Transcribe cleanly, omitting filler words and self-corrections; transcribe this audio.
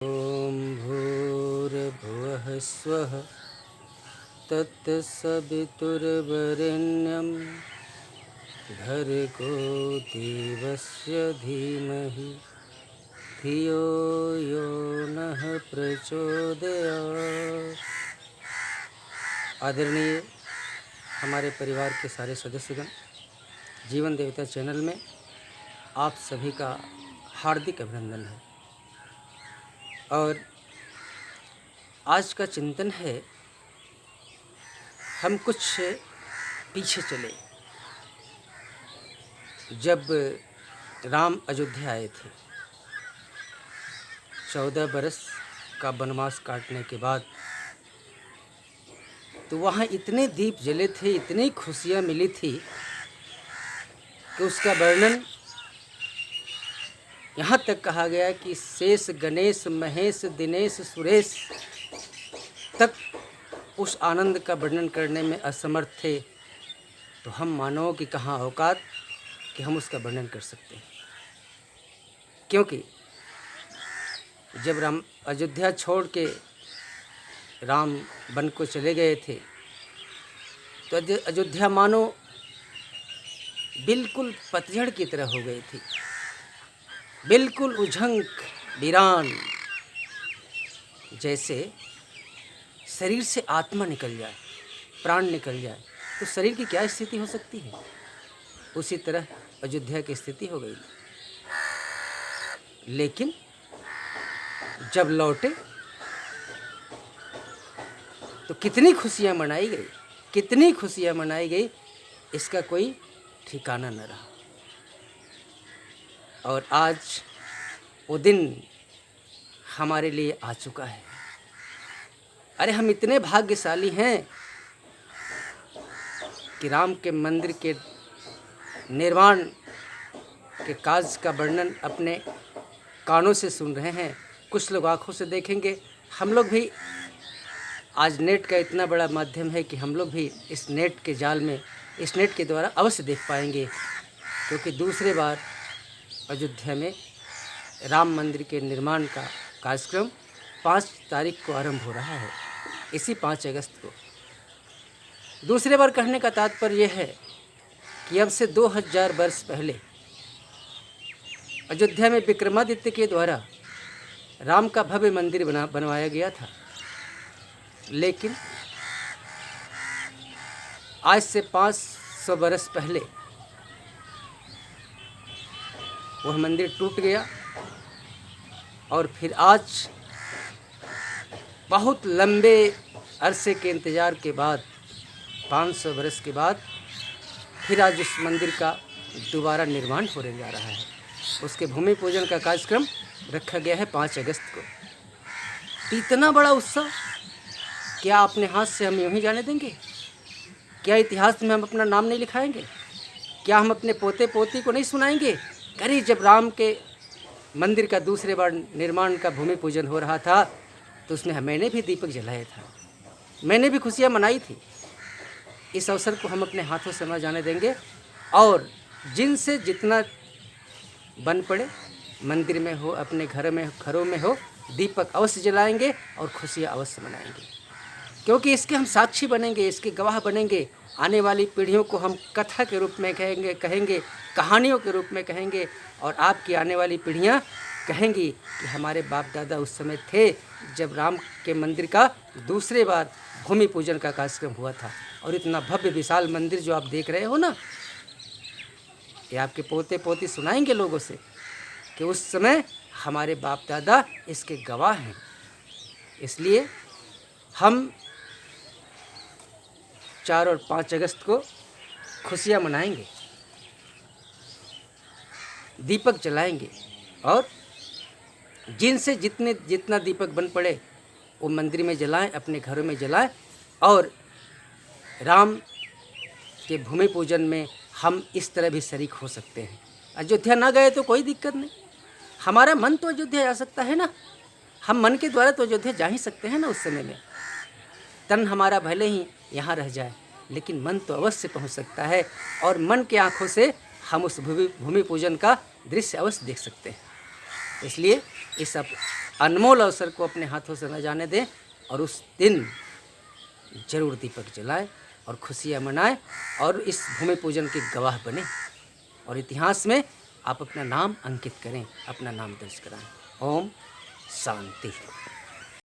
ॐ भूर्भुवः स्वः तत्सवितुर्वरेण्यं भर्गो देवस्य धीमहि धियो यो नः प्रचोदयात्। आदरणीय हमारे परिवार के सारे सदस्यगण, जीवन देवता चैनल में आप सभी का हार्दिक अभिनंदन है। और आज का चिंतन है, हम कुछ पीछे चले। जब राम अयोध्या आए थे, 14 बरस का वनवास काटने के बाद, तो वहाँ इतने दीप जले थे, इतनी खुशियाँ मिली थी कि उसका वर्णन यहाँ तक कहा गया कि शेष गणेश महेश दिनेश सुरेश तक उस आनंद का वर्णन करने में असमर्थ थे। तो हम मानव की कहाँ औकात कि हम उसका वर्णन कर सकते हैं। क्योंकि जब राम अयोध्या छोड़ के राम वन को चले गए थे, तो अयोध्या मानो बिल्कुल पतझड़ की तरह हो गई थी, बिल्कुल उझंक वीरान, जैसे शरीर से आत्मा निकल जाए, प्राण निकल जाए, तो शरीर की क्या स्थिति हो सकती है। उसी तरह अयोध्या की स्थिति हो गई। लेकिन जब लौटे तो कितनी खुशियाँ मनाई गई, कितनी खुशियाँ मनाई गई, इसका कोई ठिकाना न रहा। और आज वो दिन हमारे लिए आ चुका है। अरे हम इतने भाग्यशाली हैं कि राम के मंदिर के निर्माण के काज का वर्णन अपने कानों से सुन रहे हैं। कुछ लोग आँखों से देखेंगे। हम लोग भी आज नेट का इतना बड़ा माध्यम है कि हम लोग भी इस नेट के जाल में, इस नेट के द्वारा अवश्य देख पाएंगे। क्योंकि दूसरे बार अयोध्या में राम मंदिर के निर्माण का कार्यक्रम 5 तारीख को आरंभ हो रहा है, इसी 5 अगस्त को। दूसरे बार कहने का तात्पर्य यह है कि अब से 2000 वर्ष पहले अयोध्या में विक्रमादित्य के द्वारा राम का भव्य मंदिर बनवाया गया था। लेकिन आज से 500 वर्ष पहले वह मंदिर टूट गया। और फिर आज बहुत लंबे अरसे के इंतज़ार के बाद, 500 वर्ष के बाद, फिर आज उस मंदिर का दोबारा निर्माण होने जा रहा है। उसके भूमि पूजन का कार्यक्रम रखा गया है 5 अगस्त को। इतना बड़ा उत्सव क्या अपने हाथ से हम यूँ ही जाने देंगे? क्या इतिहास में हम अपना नाम नहीं लिखाएंगे? क्या हम अपने पोते पोती को नहीं सुनाएंगे? अरे जब राम के मंदिर का दूसरे बार निर्माण का भूमि पूजन हो रहा था, तो उसमें मैंने भी दीपक जलाया था, मैंने भी खुशियाँ मनाई थी। इस अवसर को हम अपने हाथों से न जाने देंगे। और जिनसे जितना बन पड़े, मंदिर में हो, अपने घरों में हो, दीपक अवश्य जलाएंगे और खुशियाँ अवश्य मनाएंगे। क्योंकि इसके हम साक्षी बनेंगे, इसके गवाह बनेंगे। आने वाली पीढ़ियों को हम कथा के रूप में कहेंगे, कहानियों के रूप में कहेंगे। और आपकी आने वाली पीढ़ियाँ कहेंगी कि हमारे बाप दादा उस समय थे जब राम के मंदिर का दूसरे बार भूमि पूजन का कार्यक्रम हुआ था। और इतना भव्य विशाल मंदिर जो आप देख रहे हो ना, ये आपके पोते पोती सुनाएंगे लोगों से कि उस समय हमारे बाप दादा इसके गवाह हैं। इसलिए हम 4 और 5 अगस्त को खुशियाँ मनाएंगे, दीपक जलाएंगे। और जिनसे जितना दीपक बन पड़े वो मंदिर में जलाएं, अपने घरों में जलाएं। और राम के भूमि पूजन में हम इस तरह भी शरीक हो सकते हैं। अयोध्या ना गए तो कोई दिक्कत नहीं, हमारा मन तो अयोध्या जा सकता है ना। हम मन के द्वारा तो अयोध्या जा ही सकते हैं ना। उस समय में तन हमारा भले ही यहाँ रह जाए, लेकिन मन तो अवश्य पहुँच सकता है। और मन की आँखों से हम उस भूमि पूजन का दृश्य अवश्य देख सकते हैं। इसलिए इस अनमोल अवसर को अपने हाथों से न जाने दें और उस दिन जरूर दीपक जलाएं और खुशियाँ मनाएं और इस भूमि पूजन के गवाह बने और इतिहास में आप अपना नाम अंकित करें, अपना नाम दर्ज कराएं। ओम शांति।